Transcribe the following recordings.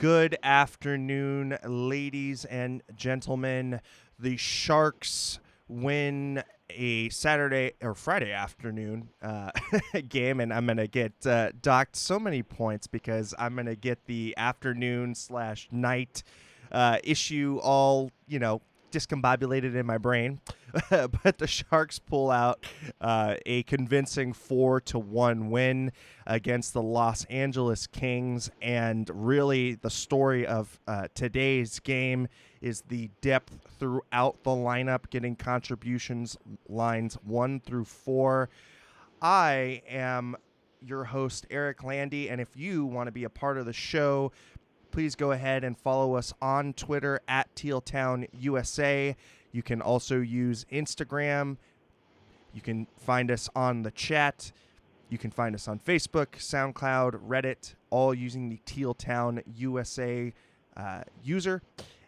Good afternoon, ladies and gentlemen. The Sharks win a Saturday or Friday afternoon game, and I'm going to get docked so many points because I'm going to get the afternoon/night issue all, discombobulated in my brain. But the Sharks pull out a convincing 4-1 win against the Los Angeles Kings. And really the story of today's game is the depth throughout the lineup, getting contributions lines 1 through 4. I am your host, Eric Landi, and if you want to be a part of the show, please go ahead and follow us on Twitter at TealTownUSA. You can also use Instagram. You can find us on the chat. You can find us on Facebook, SoundCloud, Reddit, all using the TealTownUSA user.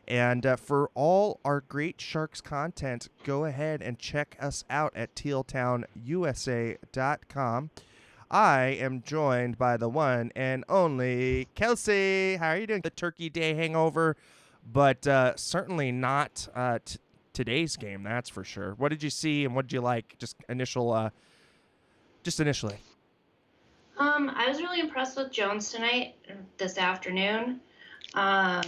And for all our great Sharks content, go ahead and check us out at tealtownusa.com. I am joined by the one and only Kelsey. How are you doing? The Turkey Day hangover, but certainly not today's game, that's for sure. What did you see and what did you like? Just initially. I was really impressed with Jones this afternoon. I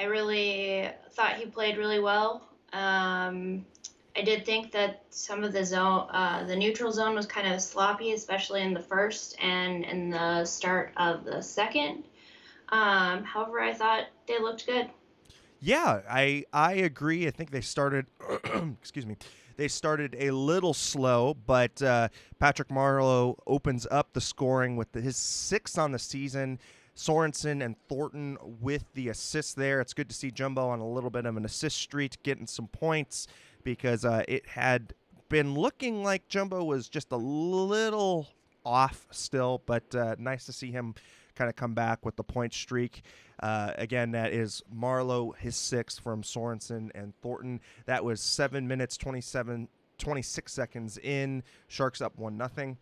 really thought he played really well. I did think that some of the neutral zone was kind of sloppy, especially in the first and in the start of the second. However, I thought they looked good. Yeah, I agree. I think they started, excuse me, they started a little slow, but Patrick Marleau opens up the scoring with his 6th on the season. Sorensen and Thornton with the assists there. It's good to see Jumbo on a little bit of an assist streak, getting some points, because it had been looking like Jumbo was just a little off still, but nice to see him kind of come back with the point streak. Again, that is Marleau, his 6th from Sorensen and Thornton. That was 7 minutes, 26 seconds in. Sharks up 1-0.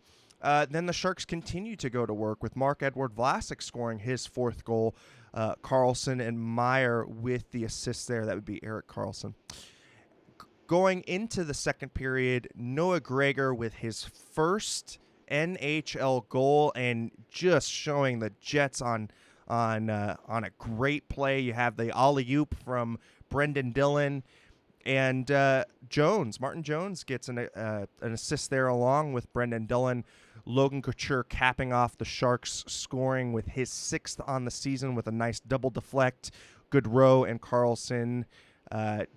Then the Sharks continue to go to work with Marc-Edouard Vlasic scoring his 4th goal. Carlson and Meyer with the assists there. That would be Erik Karlsson. Going into the second period, Noah Gregor with his first NHL goal and just showing the Jets on a great play. You have the alley-oop from Brendan Dillon, and Martin Jones gets an assist there along with Brendan Dillon. Logan Couture capping off the Sharks scoring with his 6th on the season with a nice double deflect. Goodrow and Carlson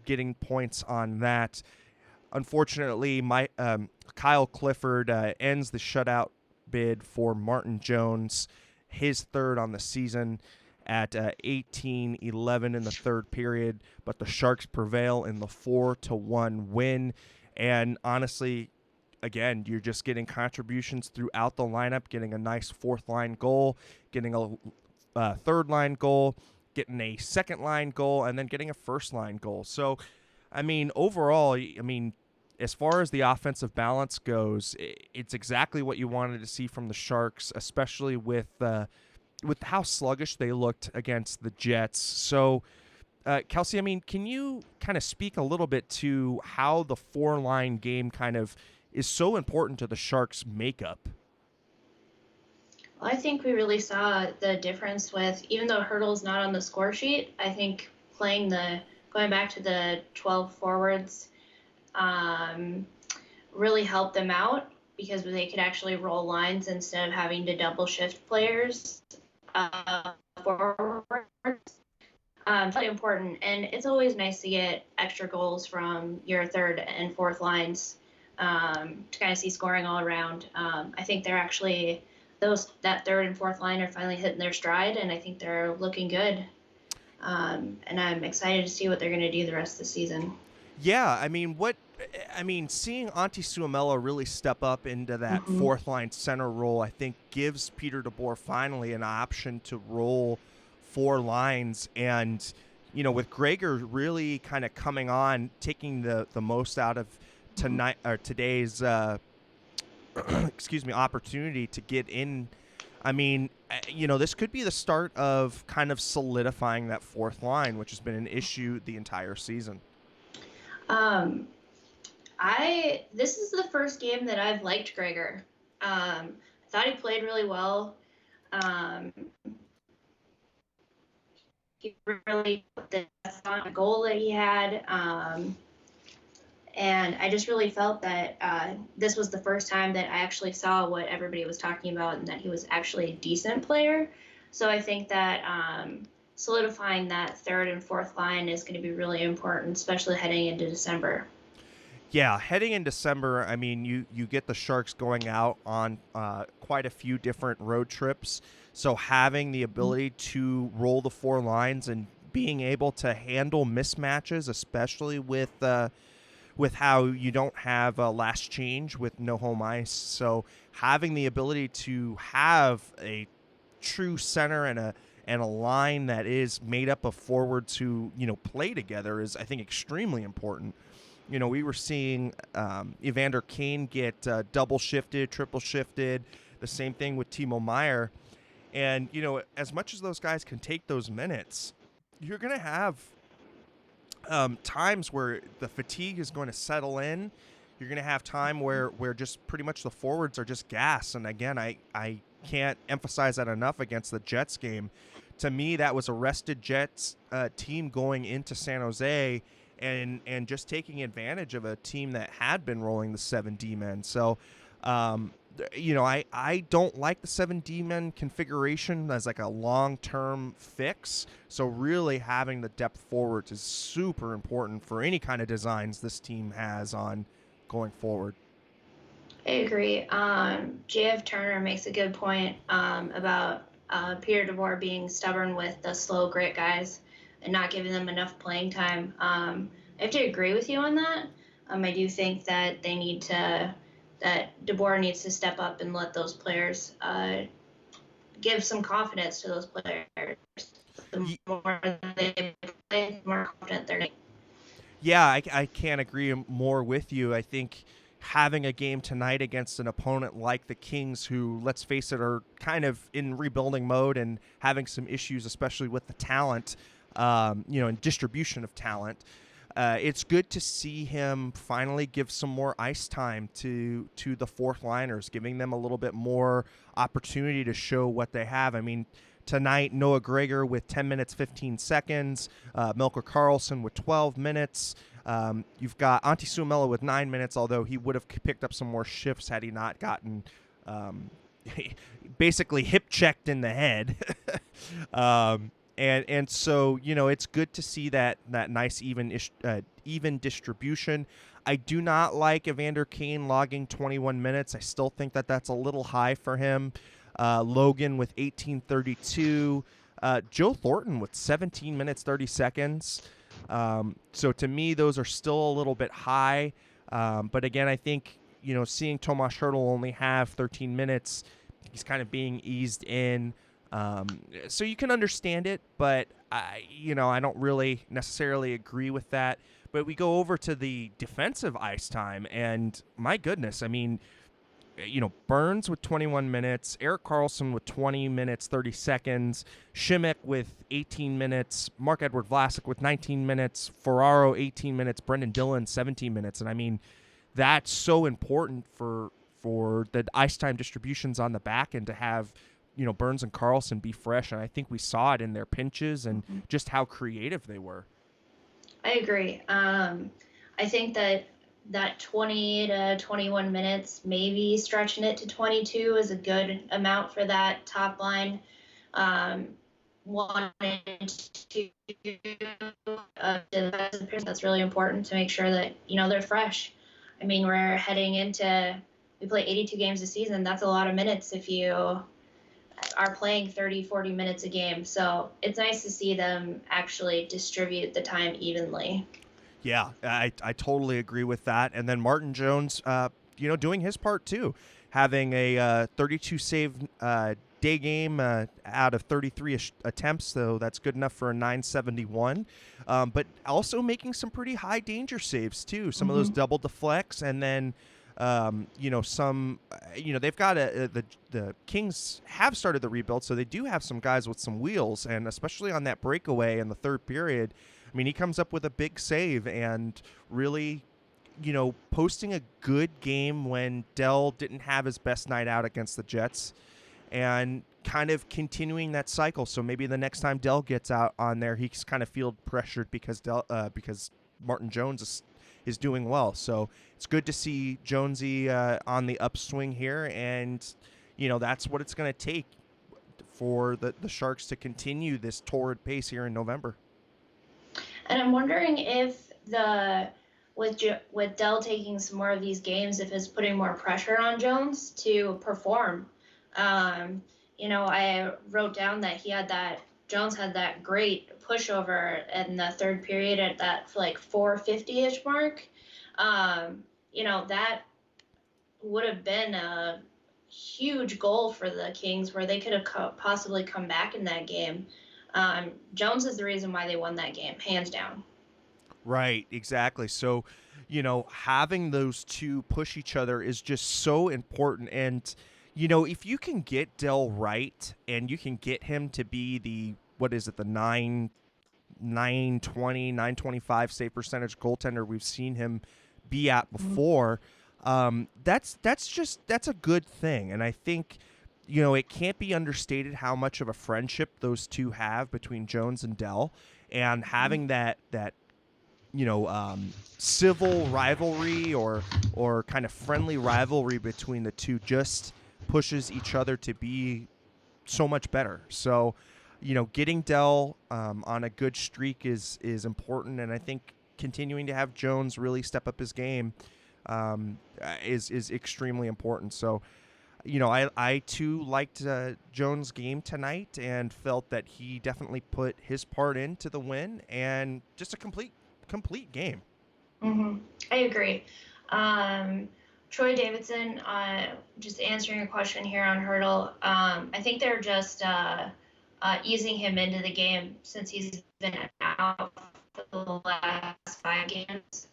getting points on that. Unfortunately, Kyle Clifford ends the shutout bid for Martin Jones, his 3rd on the season at 18-11 in the third period, but the Sharks prevail in the 4-1 win. And honestly, again, you're just getting contributions throughout the lineup, getting a nice 4th-line goal, getting a 3rd-line goal, getting a 2nd-line goal, and then getting a 1st-line goal. So, I mean, overall, as far as the offensive balance goes, it's exactly what you wanted to see from the Sharks, especially with how sluggish they looked against the Jets. So, Kelsey, can you kind of speak a little bit to how the 4-line game kind of is so important to the Sharks' makeup? Well, I think we really saw the difference with, even though Hertl's not on the score sheet, I think going back to the 12 forwards really helped them out because they could actually roll lines instead of having to double shift players forwards. It's really important, and it's always nice to get extra goals from your 3rd and 4th lines to kind of see scoring all around. I think they're actually that 3rd and 4th line are finally hitting their stride, and I think they're looking good. And I'm excited to see what they're going to do the rest of the season. Yeah, seeing Antti Suomela really step up into that 4th-line center role, I think gives Peter DeBoer finally an option to roll 4 lines. And, with Gregor really kind of coming on, taking the most out of today's opportunity to get in I mean, this could be the start of kind of solidifying that fourth line, which has been an issue the entire season. Um, this is the first game that I've liked Gregor. I thought he played really well. Um, he really put the on a goal that he had. And I just really felt that this was the first time that I actually saw what everybody was talking about and that he was actually a decent player. So I think that solidifying that third and fourth line is going to be really important, especially heading into December. Yeah, heading in December, I mean, you get the Sharks going out on quite a few different road trips. So having the ability to roll the four lines and being able to handle mismatches, especially with how you don't have a last change with no home ice. So having the ability to have a true center and a line that is made up of forwards who play together is, I think, extremely important. We were seeing Evander Kane get double shifted, triple shifted, the same thing with Timo Meier. And, as much as those guys can take those minutes, you're going to have times where the fatigue is going to settle in. You're going to have time where just pretty much the forwards are just gas. And again, I can't emphasize that enough against the Jets game. To me, that was a rested Jets team going into San Jose and just taking advantage of a team that had been rolling the 7D men. So, I don't like the 7D men configuration as like a long-term fix. So really having the depth forwards is super important for any kind of designs this team has on going forward. I agree. JF Turner makes a good point about Peter DeBoer being stubborn with the slow grit guys and not giving them enough playing time. I have to agree with you on that. I do think that that DeBoer needs to step up and let those players give some confidence to those players. The more they play, the more confident they're. Yeah, I can't agree more with you. I think having a game tonight against an opponent like the Kings, who, let's face it, are kind of in rebuilding mode and having some issues, especially with the talent, and distribution of talent. It's good to see him finally give some more ice time to the fourth liners, giving them a little bit more opportunity to show what they have. I mean, tonight, Noah Gregor with 10 minutes, 15 seconds, Melker Karlsson with 12 minutes. You've got Antti Suomela with 9 minutes, although he would have picked up some more shifts had he not gotten basically hip checked in the head. And so, it's good to see that nice even distribution. I do not like Evander Kane logging 21 minutes. I still think that that's a little high for him. Logan with 18:32. Joe Thornton with 17 minutes, 30 seconds. So to me, those are still a little bit high. But again, I think, seeing Tomas Hertl only have 13 minutes, he's kind of being eased in. So you can understand it, but I don't really necessarily agree with that. But we go over to the defensive ice time, and my goodness, I mean, Burns with 21 minutes, Erik Karlsson with 20 minutes, 30 seconds, Šimek with 18 minutes, Mark-Edward Vlasic with 19 minutes, Ferraro 18 minutes, Brendan Dillon 17 minutes. And I mean, that's so important for the ice time distributions on the back end to have Burns and Karlsson be fresh. And I think we saw it in their pinches and just how creative they were. I agree. I think that 20 to 21 minutes, maybe stretching it to 22 is a good amount for that top line. 1 and 2 that's really important to make sure that, they're fresh. I mean, we play 82 games a season. That's a lot of minutes if you are playing 30, 40 minutes a game. So it's nice to see them actually distribute the time evenly. Yeah, I totally agree with that. And then Martin Jones, doing his part too, having a 32 save day game out of 33 attempts, so that's good enough for a 971. But also making some pretty high danger saves too. Some of those double deflects, and then they've got the Kings have started the rebuild, so they do have some guys with some wheels, and especially on that breakaway in the third period, I mean, he comes up with a big save and really, posting a good game when Dell didn't have his best night out against the Jets, and kind of continuing that cycle. So maybe the next time Dell gets out on there, he's kind of feel pressured because Martin Jones is doing well. So it's good to see Jonesy on the upswing here, and that's what it's going to take for the Sharks to continue this torrid pace here in November. And I'm wondering if with Dell taking some more of these games, if it's putting more pressure on Jones to perform. I wrote down that Jones had that great pushover in the third period at that like 450-ish mark. That would have been a huge goal for the Kings where they could have possibly come back in that game. Jones is the reason why they won that game, hands down. Right, exactly. So, having those two push each other is just so important. And, if you can get Dell right and you can get him to be the 925 save percentage goaltender we've seen him be at before, that's a good thing. And I think, it can't be understated how much of a friendship those two have between Jones and Dell, and having that civil rivalry or kind of friendly rivalry between the two just pushes each other to be so much better. So, getting Dell on a good streak is important, and I think continuing to have Jones really step up his game is extremely important. So, I too liked Jones' game tonight and felt that he definitely put his part into the win, and just a complete game. Mm-hmm. I agree. Troy Davidson, just answering a question here on Hurdle. I think they're just easing him into the game since he's been out for the last 5 games,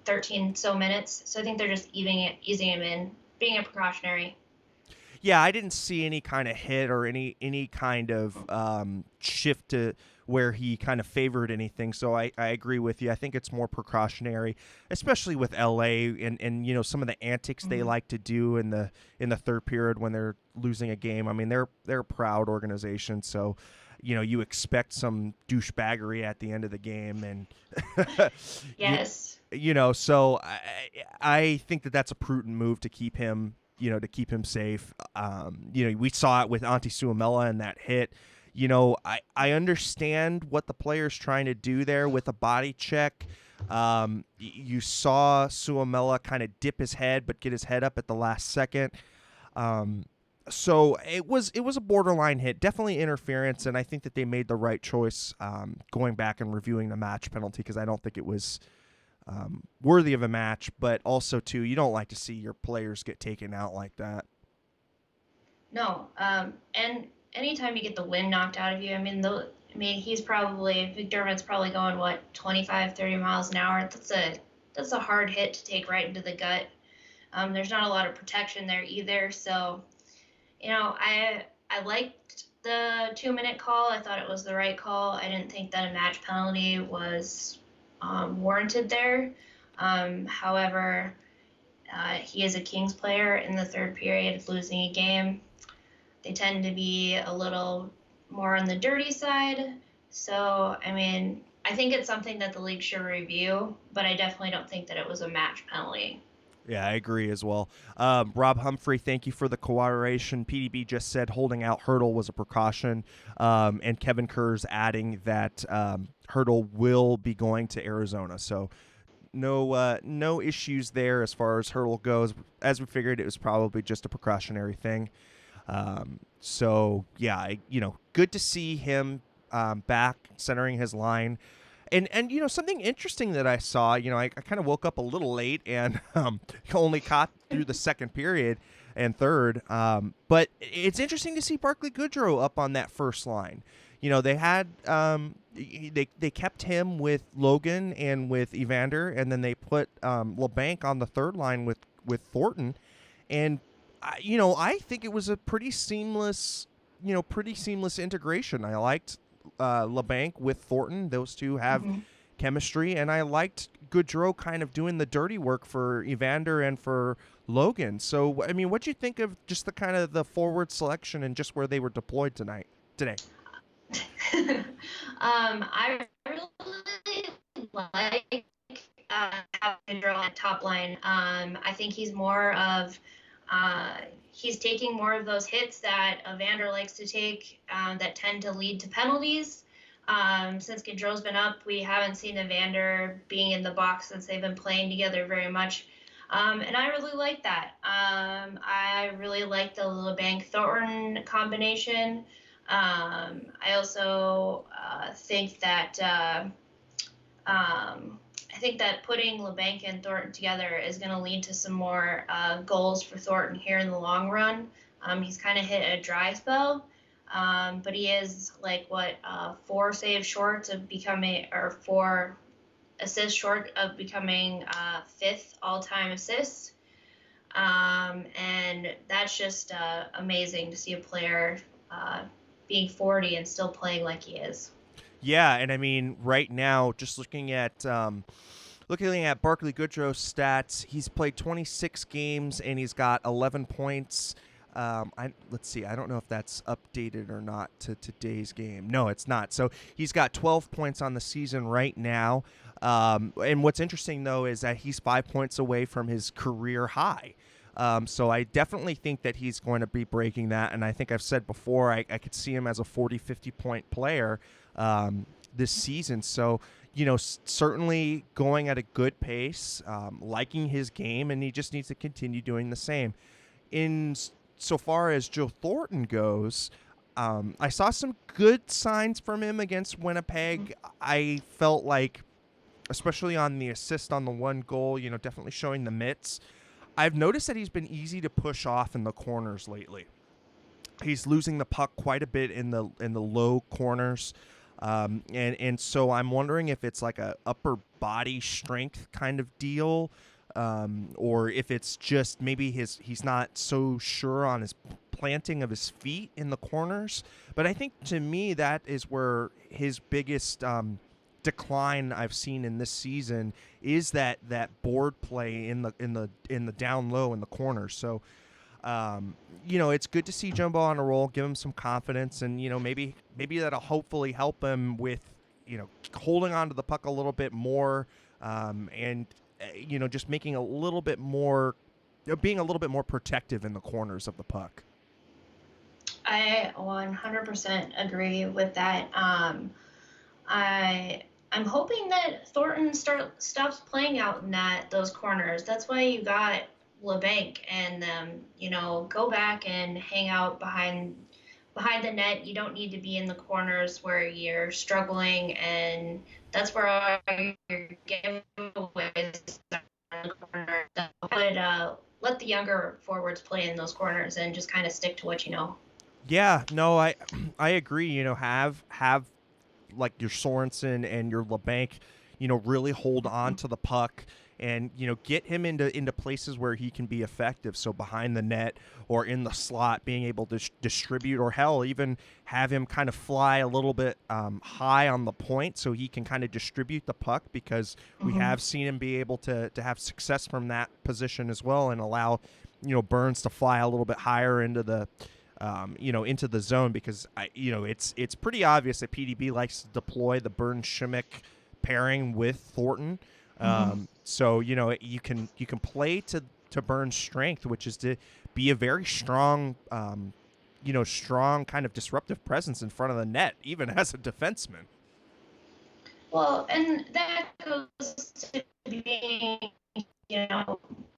13 so minutes. So I think they're just easing him in, being a precautionary. Yeah, I didn't see any kind of hit or any kind of shift to where he kind of favored anything. So I agree with you. I think it's more precautionary, especially with LA and some of the antics they like to do in the third period when they're losing a game. I mean, they're a proud organization, so you expect some douchebaggery at the end of the game, and yes, so I think that's a prudent move to keep him safe. We saw it with Antti Suomela and that hit. I understand what the player's trying to do there with a body check. You saw Suomela kind of dip his head but get his head up at the last second. So it was a borderline hit, definitely interference, and I think that they made the right choice going back and reviewing the match penalty, because I don't think it was worthy of a match, but also too, you don't like to see your players get taken out like that. No, and anytime you get the wind knocked out of you, McDermott's probably going 25, 30 miles an hour. That's a hard hit to take right into the gut. There's not a lot of protection there either, so I liked the 2-minute call. I thought it was the right call. I didn't think that a match penalty was warranted there. However, he is a Kings player in the third period, losing a game. They tend to be a little more on the dirty side. So, I think it's something that the league should review, but I definitely don't think that it was a match penalty. Yeah, I agree as well. Rob Humphrey, thank you for the cooperation. PDB just said holding out Hurdle was a precaution, and Kevin Kerr's adding that Hurdle will be going to Arizona. So no issues there as far as Hurdle goes. As we figured, it was probably just a precautionary thing. So yeah, good to see him back centering his line. And something interesting that I saw, I kind of woke up a little late and only caught through the second period and third. But it's interesting to see Barclay Goodrow up on that first line. They had they kept him with Logan and with Evander, and then they put LeBanc on the third line with Thornton, and I think it was a pretty seamless integration. I liked LeBanc with Thornton; those two have Mm-hmm. chemistry, and I liked Goudreau kind of doing the dirty work for Evander and for Logan. So, I mean, what do you think of just the kind of the forward selection and just where they were deployed today? I really like having Pedro on top line. I think he's taking more of those hits that Evander likes to take that tend to lead to penalties. Since Gaudreau's been up, we haven't seen Evander being in the box since they've been playing together very much. And I really like that. I really like the LeBanc Thornton combination. I also I think that putting LeBanc and Thornton together is going to lead to some more goals for Thornton here in the long run. He's kind of hit a dry spell, but he is like 4 saves short of becoming, or 4 assists short of becoming 5th all-time assist. And that's just amazing to see a player being 40 and still playing like he is. Yeah, and I mean, right now, just looking at Barclay Goodrow's stats, he's played 26 games and he's got 11 points. Let's see. I don't know if that's updated or not to today's game. No, it's not. So he's got 12 points on the season right now. And what's interesting, though, is that he's 5 points away from his career high. So I definitely think that he's going to be breaking that. And I think I've said before, I could see him as a 40, 50-point player this season. So, certainly going at a good pace, liking his game, and he just needs to continue doing the same. So far as Joe Thornton goes, I saw some good signs from him against Winnipeg. I felt like, especially on the assist on the one goal, definitely showing the mitts. I've noticed that he's been easy to push off in the corners lately. He's losing the puck quite a bit in the low corners. And so I'm wondering if it's like a upper body strength kind of deal, or if it's just maybe he's not so sure on his planting of his feet in the corners. But I think to me that is where his biggest decline I've seen in this season is that board play in the down low in the corners. So it's good to see Jumbo on a roll, give him some confidence, and maybe that'll hopefully help him with holding on to the puck a little bit more, and just making a little bit more, being a little bit more protective in the corners of the puck. I 100% agree with that. I'm hoping that Thornton stops playing out in those corners. That's why you got LeBanc and them. Go back and hang out behind the net. You don't need to be in the corners where you're struggling, and that's where all your giveaways are in the corner. But let the younger forwards play in those corners and just kind of stick to what you know. Yeah, no, I agree. Have like your Sorensen and your LeBanc, really hold on to the puck and get him into places where he can be effective. So behind the net or in the slot, being able to distribute, or hell, even have him kind of fly a little bit high on the point so he can kind of distribute the puck, because we have seen him be able to have success from that position as well, and allow Burns to fly a little bit higher into the into the zone, because it's pretty obvious that PDB likes to deploy the Burns-Schmick pairing with Thornton. So you can play to Burns' strength, which is to be a very strong, strong kind of disruptive presence in front of the net, even as a defenseman. Well, and that goes to being,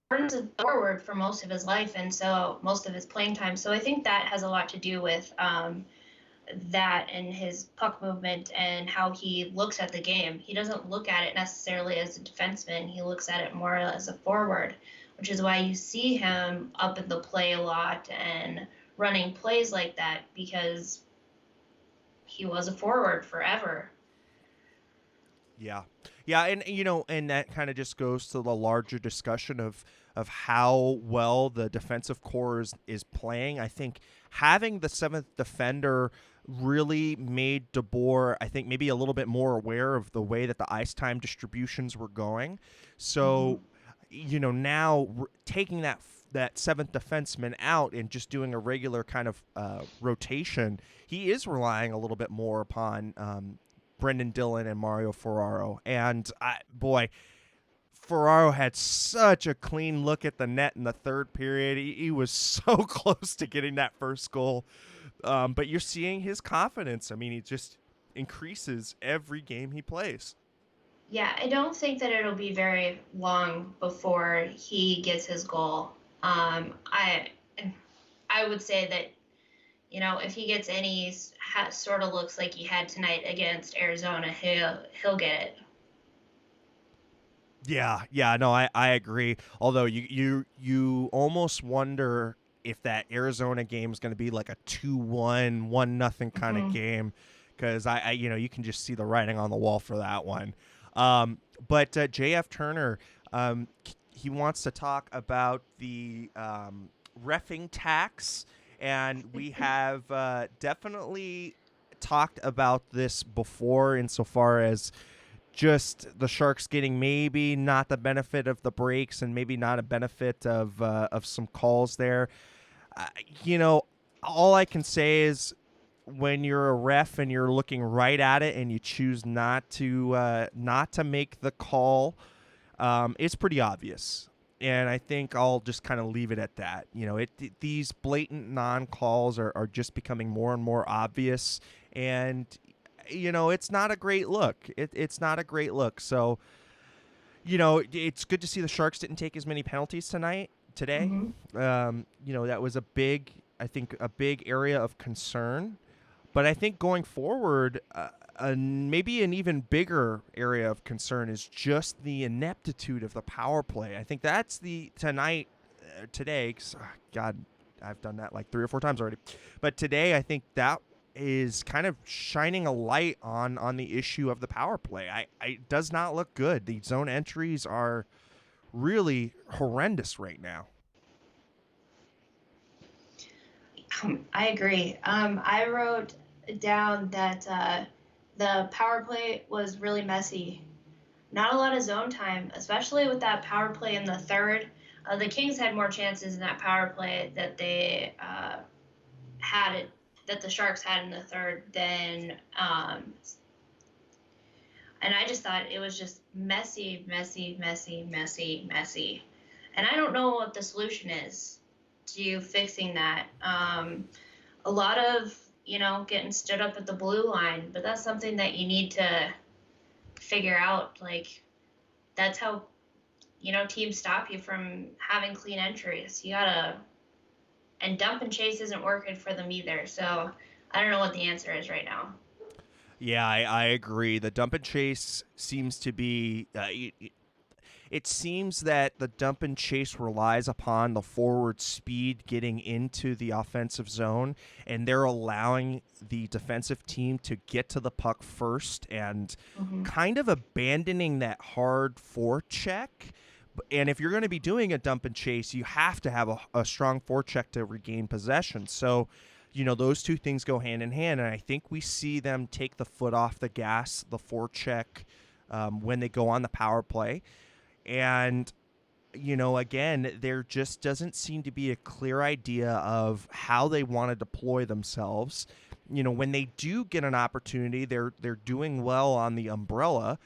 Burns is forward for most of his life, and so most of his playing time. So I think that has a lot to do with that and his puck movement and how he looks at the game. He doesn't look at it necessarily as a defenseman. He looks at it more as a forward, which is why you see him up in the play a lot and running plays like that, because he was a forward forever. Yeah. Yeah, and and that kind of just goes to the larger discussion of how well the defensive core is playing. I think having the seventh defender really made DeBoer, I think, maybe a little bit more aware of the way that the ice time distributions were going. Hmm. So, now taking that seventh defenseman out and just doing a regular kind of rotation, he is relying a little bit more upon Brendan Dillon and Mario Ferraro. And boy, Ferraro had such a clean look at the net in the third period. He was so close to getting that first goal. But you're seeing his confidence. I mean, he just increases every game he plays. Yeah, I don't think that it'll be very long before he gets his goal. I would say that if he gets any sort of looks like he had tonight against Arizona, he'll get it. Yeah, no, I agree. Although you almost wonder if that Arizona game is going to be like a 2-1, 1-0 kind of Hmm. game, because I you can just see the writing on the wall for that one. But JF Turner, he wants to talk about the reffing tax, and we have definitely talked about this before insofar as just the Sharks getting maybe not the benefit of the breaks and maybe not a benefit of some calls there. Uh, you know, all I can say is when you're a ref and you're looking right at it and you choose not to make the call, it's pretty obvious. And I think I'll just kind of leave it at that. These blatant non-calls are just becoming more and more obvious, and it's not a great look. It's not a great look. So, it's good to see the Sharks didn't take as many penalties today. Hmm. That was I think, a big area of concern. But I think going forward, maybe an even bigger area of concern is just the ineptitude of the power play. I think that's today, 'cause, God, I've done that like 3 or 4 times already. But today, I think that is kind of shining a light on the issue of the power play. It does not look good. The zone entries are really horrendous right now. I agree. I wrote down that the power play was really messy. Not a lot of zone time, especially with that power play in the third. The Kings had more chances in that power play that they had it, that the Sharks had in the third than and I just thought it was just messy, messy, messy, messy, messy. And I don't know what the solution is to fixing that. A lot of, getting stood up at the blue line, but that's something that you need to figure out. Like, that's how, teams stop you from having clean entries. You gotta, and dump and chase isn't working for them either. So I don't know what the answer is right now. Yeah, I agree. The dump and chase seems to be. It seems that the dump and chase relies upon the forward speed getting into the offensive zone, and they're allowing the defensive team to get to the puck first and Mm-hmm. kind of abandoning that hard forecheck. And if you're going to be doing a dump and chase, you have to have a strong forecheck to regain possession. So, those two things go hand in hand, and I think we see them take the foot off the gas, the forecheck, when they go on the power play. And, again, there just doesn't seem to be a clear idea of how they want to deploy themselves. When they do get an opportunity, they're doing well on the umbrella.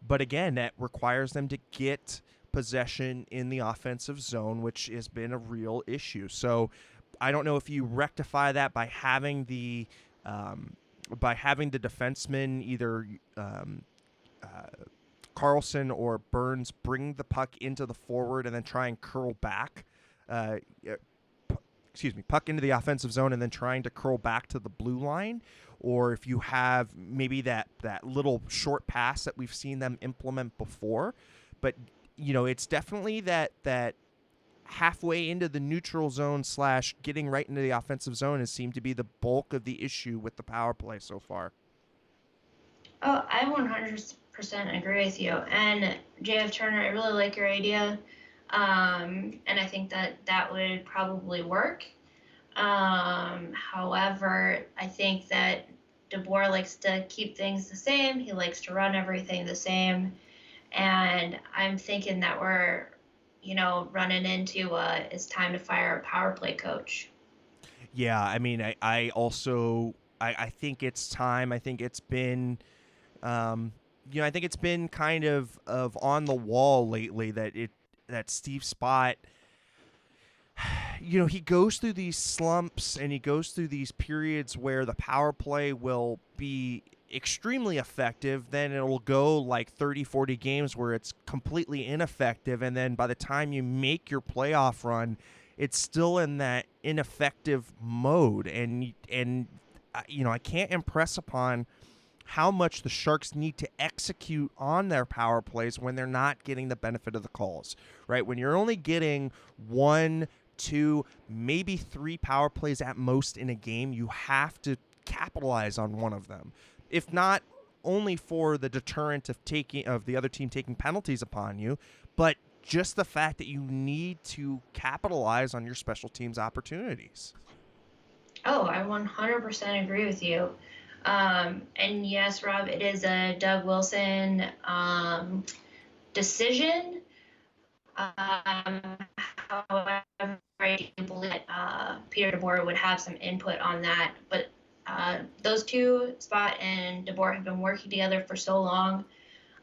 But again, that requires them to get possession in the offensive zone, which has been a real issue. So I don't know if you rectify that by having the defenseman either Carlson or Burns bring the puck into the forward and then try and curl back. Uh, puck into the offensive zone and then trying to curl back to the blue line, or if you have maybe that little short pass that we've seen them implement before. But it's definitely that halfway into the neutral zone / getting right into the offensive zone has seemed to be the bulk of the issue with the power play so far. Oh, I 100% agree with you. And JF Turner, I really like your idea. And I think that would probably work. However, I think that DeBoer likes to keep things the same. He likes to run everything the same. And I'm thinking that we're, running into it's time to fire a power play coach. Yeah, I mean, I also I think it's time. I think it's been I think it's been kind of on the wall lately that Steve Spott, he goes through these slumps and he goes through these periods where the power play will be extremely effective, then it'll go like 30 40 games where it's completely ineffective, and then by the time you make your playoff run, it's still in that ineffective mode. And I can't impress upon how much the Sharks need to execute on their power plays when they're not getting the benefit of the calls, right? When you're only getting one, two, maybe three power plays at most in a game, you have to capitalize on one of them. If not only for the deterrent of the other team taking penalties upon you, but just the fact that you need to capitalize on your special teams opportunities. Oh, I 100% agree with you. And yes, Rob, it is a Doug Wilson decision. However, I do believe that Peter DeBoer would have some input on that. But those two, Spot and DeBoer, have been working together for so long.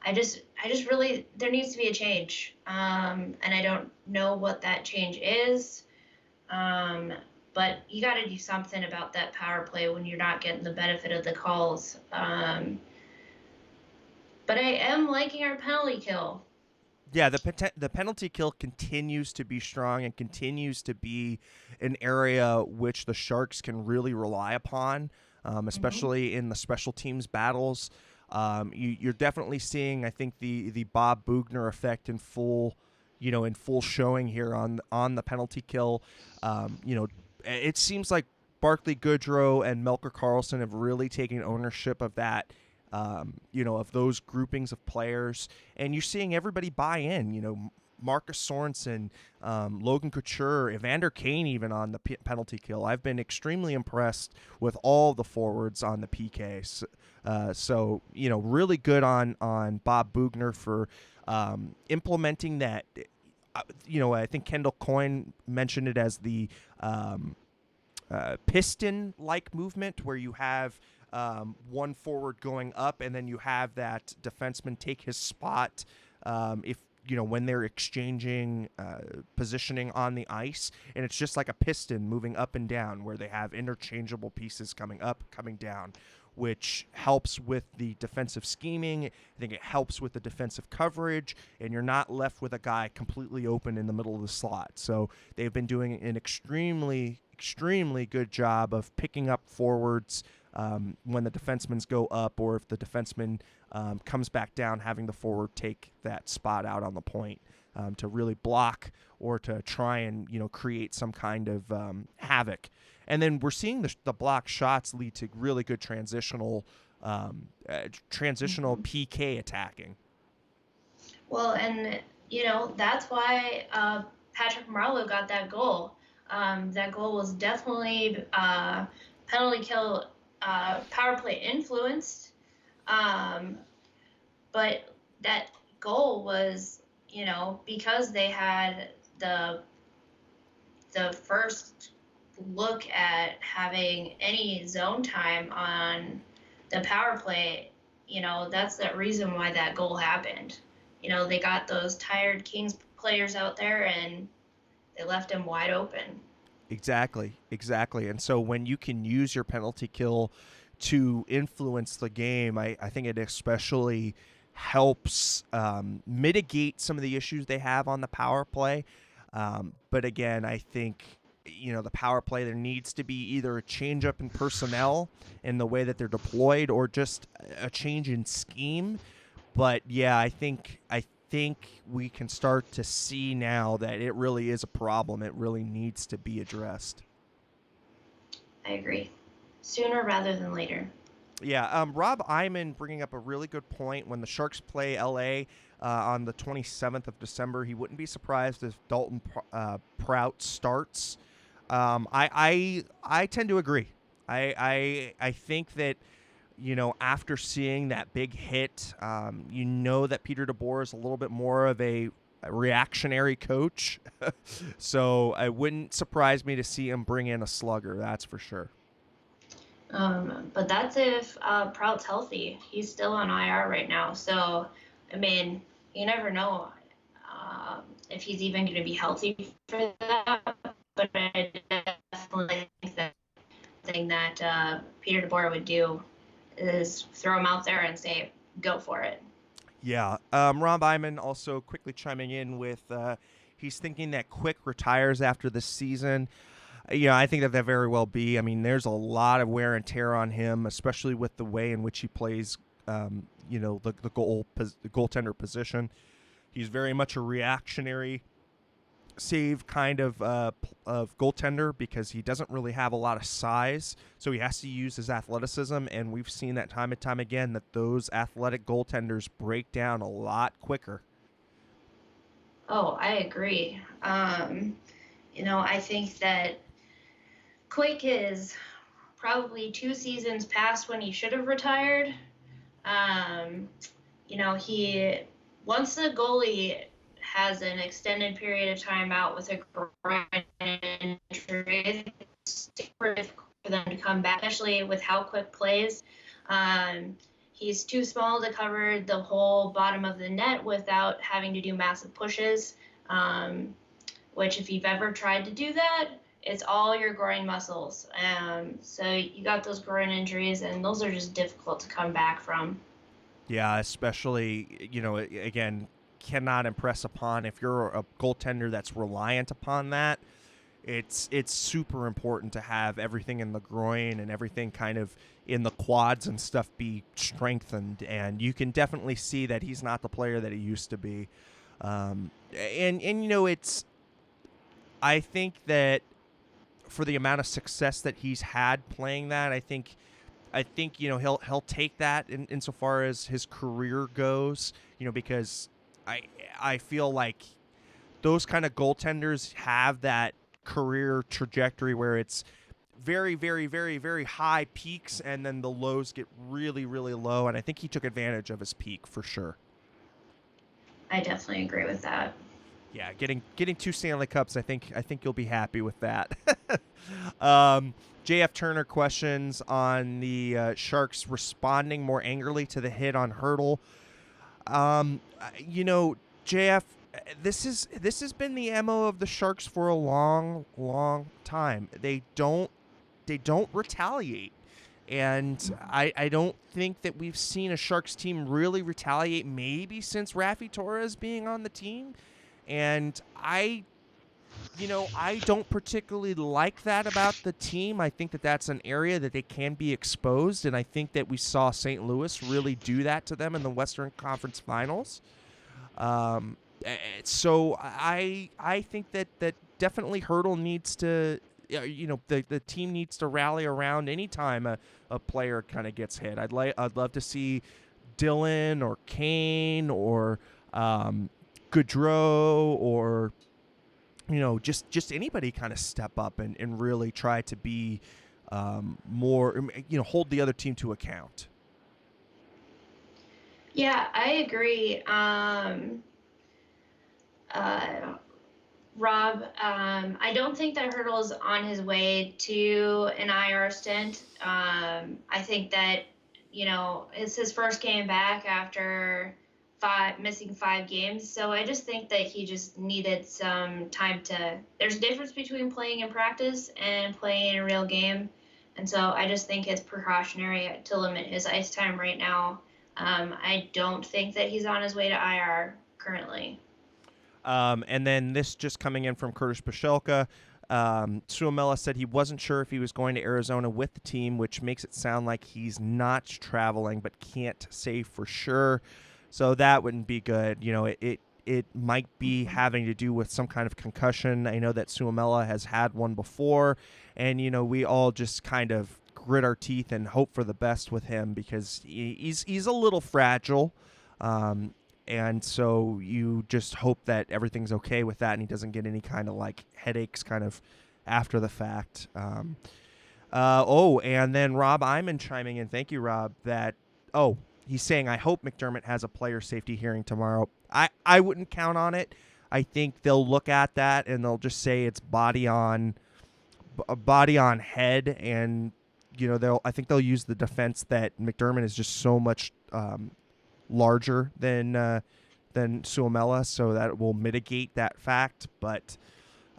I just really, there needs to be a change. And I don't know what that change is. But you got to do something about that power play when you're not getting the benefit of the calls. But I am liking our penalty kill. Yeah, the penalty kill continues to be strong and continues to be an area which the Sharks can really rely upon, especially in the special teams battles. You're definitely seeing, I think, the Bob Bugner effect in full, in full showing here on the penalty kill. It seems like Barclay Goodrow and Melker Karlsson have really taken ownership of that. Of those groupings of players, and you're seeing everybody buy in. Marcus Sorensen, Logan Couture, Evander Kane, even on the penalty kill. I've been extremely impressed with all the forwards on the PKs. So really good on Bob Bugner for implementing that. I think Kendall Coyne mentioned it as the piston-like movement, where you have one forward going up, and then you have that defenseman take his spot if when they're exchanging positioning on the ice, and it's just like a piston moving up and down, where they have interchangeable pieces coming up, coming down, which helps with the defensive scheming. I think it helps with the defensive coverage, and you're not left with a guy completely open in the middle of the slot. So they've been doing an extremely good job of picking up forwards when the defensemen go up, or if the defenseman comes back down, having the forward take that spot out on the point to really block or to try and create some kind of havoc. And then we're seeing the block shots lead to really good transitional PK attacking. Well, and that's why Patrick Marleau got that goal. That goal was definitely penalty kill, power play influenced. But that goal was, because they had the first look at having any zone time on the power play. That's the reason why that goal happened. They got those tired Kings players out there and they left him wide open. Exactly. And so when you can use your penalty kill to influence the game, I think it especially helps mitigate some of the issues they have on the power play. But again, I think the power play, there needs to be either a change up in personnel in the way that they're deployed, or just a change in scheme. But yeah, I think we can start to see now that it really is a problem. It really needs to be addressed. I agree. Sooner rather than later. Yeah, Rob Iman bringing up a really good point. When the Sharks play LA on the 27th of December, he wouldn't be surprised if Dalton Prout starts. I tend to agree. I think that after seeing that big hit, that Peter DeBoer is a little bit more of a reactionary coach. So it wouldn't surprise me to see him bring in a slugger. That's for sure. But that's if Prout's healthy. He's still on IR right now. So, I mean, you never know if he's even going to be healthy for that. But I definitely think that something that Peter DeBoer would do is throw him out there and say, go for it. Yeah. Rob Iman also quickly chiming in with he's thinking that Quick retires after the season. I think that very well be. I mean, there's a lot of wear and tear on him, especially with the way in which he plays, the goaltender position. He's very much a reactionary save kind of goaltender because he doesn't really have a lot of size, so he has to use his athleticism, and we've seen that time and time again that those athletic goaltenders break down a lot quicker. Oh, I agree. I think that Quick is probably 2 seasons past when he should have retired. He once the goalie has an extended period of time out with a groin injury, it's difficult for them to come back, especially with how Quick plays. He's too small to cover the whole bottom of the net without having to do massive pushes, which if you've ever tried to do that, it's all your groin muscles. So you got those groin injuries, and those are just difficult to come back from. Yeah, especially, again, cannot impress upon if you're a goaltender that's reliant upon that. It's super important to have everything in the groin and everything kind of in the quads and stuff be strengthened, and you can definitely see that he's not the player that he used to be. It's I think that for the amount of success that he's had playing that, I think he'll take that insofar as his career goes, because I feel like those kind of goaltenders have that career trajectory where it's very, very, very, very high peaks, and then the lows get really, really low, and I think he took advantage of his peak for sure. I definitely agree with that. Yeah, getting 2 Stanley Cups, I think you'll be happy with that. JF Turner questions on the Sharks responding more angrily to the hit on Hurdle. JF, this has been the MO of the Sharks for a long, long time. They don't retaliate. And I don't think that we've seen a Sharks team really retaliate maybe since Raffi Torres being on the team. And I don't particularly like that about the team. I think that that's an area that they can be exposed, and I think that we saw St. Louis really do that to them in the Western Conference Finals. So I think that definitely Hurdle needs to, the team needs to rally around anytime a player kind of gets hit. I'd love to see Dylan or Kane or Gaudreau or just anybody kind of step up and really try to be more, hold the other team to account. Yeah, I agree. Rob, I don't think that Hurdle's on his way to an IR stint. I think that, it's his first game back after missing 5 games. So I just think that he just needed some time there's a difference between playing in practice and playing in a real game. And so I just think it's precautionary to limit his ice time right now. I don't think that he's on his way to IR currently. And then this just coming in from Curtis Pashelka. Suomela said he wasn't sure if he was going to Arizona with the team, which makes it sound like he's not traveling, but can't say for sure. So that wouldn't be good. It might be having to do with some kind of concussion. I know that Suomela has had one before, and we all just kind of grit our teeth and hope for the best with him because he's a little fragile. And so you just hope that everything's okay with that and he doesn't get any kind of like headaches kind of after the fact. And then Rob Iman chiming in. Thank you, Rob. He's saying, I hope McDermott has a player safety hearing tomorrow. I wouldn't count on it. I think they'll look at that and they'll just say it's body on head, and I think they'll use the defense that McDermott is just so much larger than Suomela, so that will mitigate that fact. But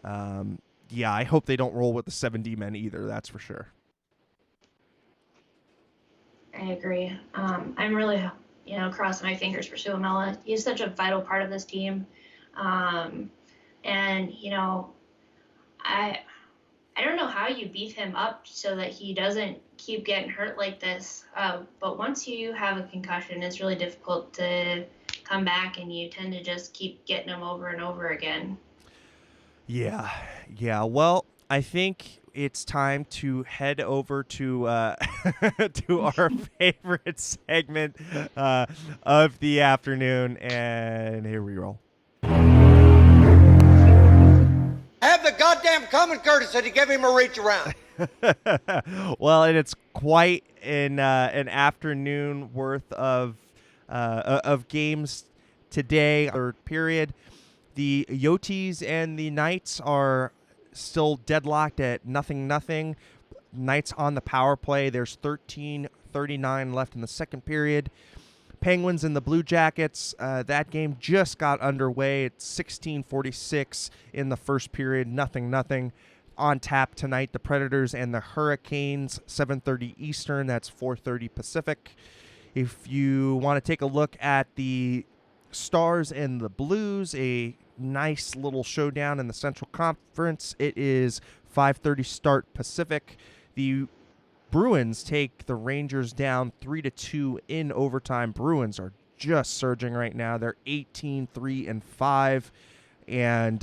I hope they don't roll with the 7D men either. That's for sure. I agree. I'm really, crossing my fingers for Suomela. He's such a vital part of this team. I don't know how you beef him up so that he doesn't keep getting hurt like this. But once you have a concussion, it's really difficult to come back, and you tend to just keep getting him over and over again. Yeah. Well, I think it's time to head over to to our favorite segment of the afternoon, and here we roll. Have the goddamn common courtesy to give him a reach around. Well, and it's quite an afternoon worth of games today. Third period, the Yotes and the Knights are still deadlocked at 0-0. Knights on the power play. There's 13:39 left in the second period. Penguins and the Blue Jackets, that game just got underway. It's 16:46 in the first period, 0-0. On tap tonight, the Predators and the Hurricanes, 7:30 Eastern, that's 4:30 Pacific. If you want to take a look at the Stars and the Blues, a nice little showdown in the Central Conference, it is 5:30 start Pacific. The Bruins take the Rangers down 3-2 in overtime. Bruins are just surging right now. They're 18-3-5, and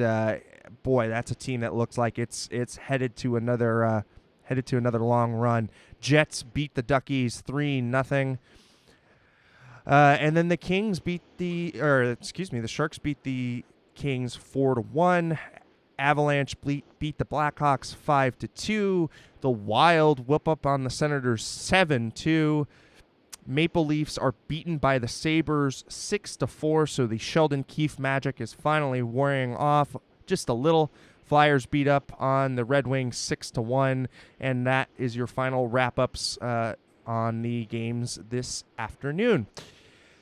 boy, that's a team that looks like it's headed to another long run. Jets beat the Duckies 3-0, and then the Sharks beat the Kings 4-1. Avalanche beat the Blackhawks 5-2. The Wild whoop up on the Senators 7-2. Maple Leafs are beaten by the Sabres 6-4, so the Sheldon Keefe magic is finally wearing off just a little. Flyers beat up on the Red Wings 6-1, and that is your final wrap-ups on the games this afternoon.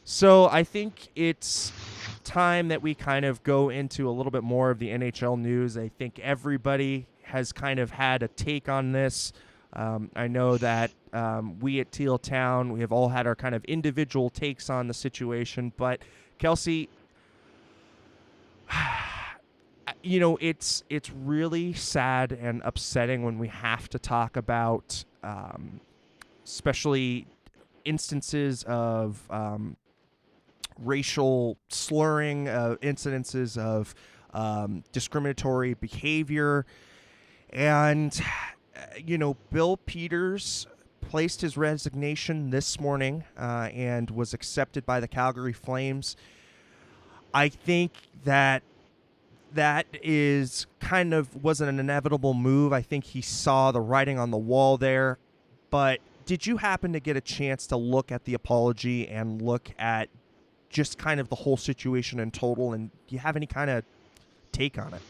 So I think it's time that we kind of go into a little bit more of the NHL news. I think everybody has kind of had a take on this. I know that we at Teal Town, we have all had our kind of individual takes on the situation. But, Kelsey, it's really sad and upsetting when we have to talk about especially instances of racial slurring, incidences of discriminatory behavior. And, Bill Peters placed his resignation this morning and was accepted by the Calgary Flames. I think that is wasn't an inevitable move. I think he saw the writing on the wall there. But did you happen to get a chance to look at the apology and look at just kind of the whole situation in total, and do you have any kind of take on it?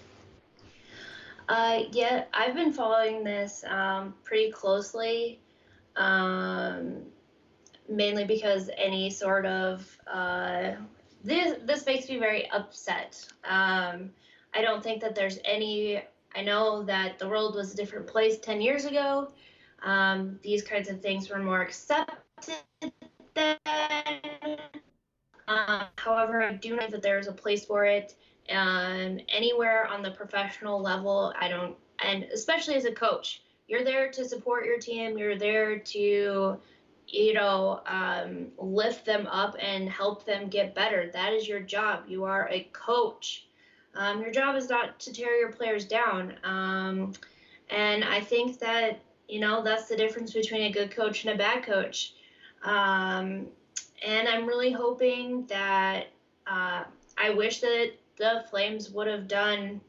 Yeah, I've been following this pretty closely, mainly because any sort of this makes me very upset. I don't think that there's any. I know that the world was a different place 10 years ago. These kinds of things were more accepted then. However, I do know that there's a place for it. Anywhere on the professional level, and especially as a coach, you're there to support your team. You're there to, lift them up and help them get better. That is your job. You are a coach. Your job is not to tear your players down. And I think that, That's the difference between a good coach and a bad coach. And I'm really hoping that I wish that the Flames would have done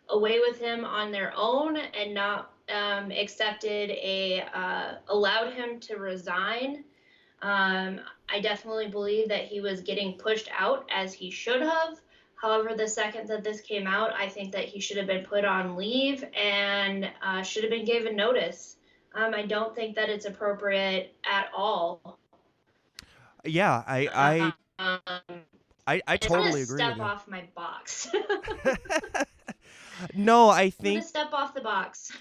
away with him on their own and not allowed him to resign. I definitely believe that he was getting pushed out as he should have. However, the second that this came out, I think that he should have been put on leave and should have been given notice. I don't think that it's appropriate at all. Yeah, Um, I totally agree with step you. off my box. No, I I'm think gonna step off the box.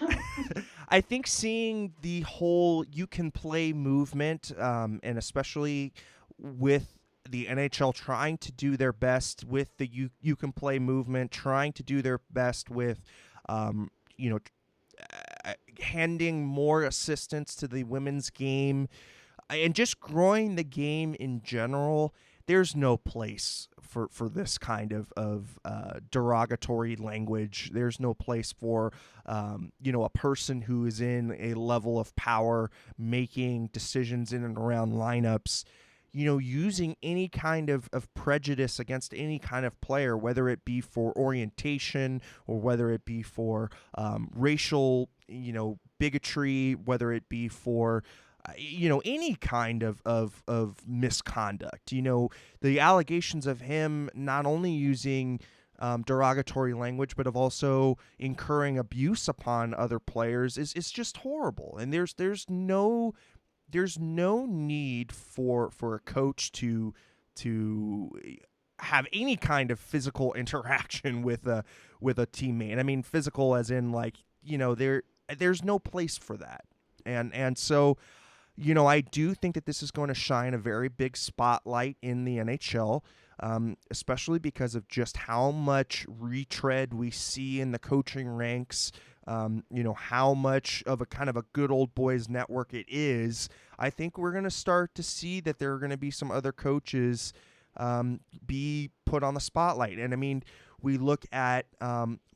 I think seeing the whole you can play movement, and especially with the NHL trying to do their best with the you can play movement, trying to do their best with, you know, handing more assistance to the women's game, and just growing the game in general. There's no place for this kind of derogatory language. There's no place for a person who is in a level of power making decisions in and around lineups, using any kind of prejudice against any kind of player, whether it be for orientation or whether it be for racial, bigotry, whether it be for any kind of misconduct. The allegations of him not only using derogatory language, but of also incurring abuse upon other players is just horrible. And there's no need for a coach to have any kind of physical interaction with a teammate. I mean, physical as in there's no place for that. And so, I do think that this is going to shine a very big spotlight in the NHL, especially because of just how much retread we see in the coaching ranks, how much of a kind of a good old boys network it is. I think we're going to start to see that there are going to be some other coaches be put on the spotlight. And I mean, we look at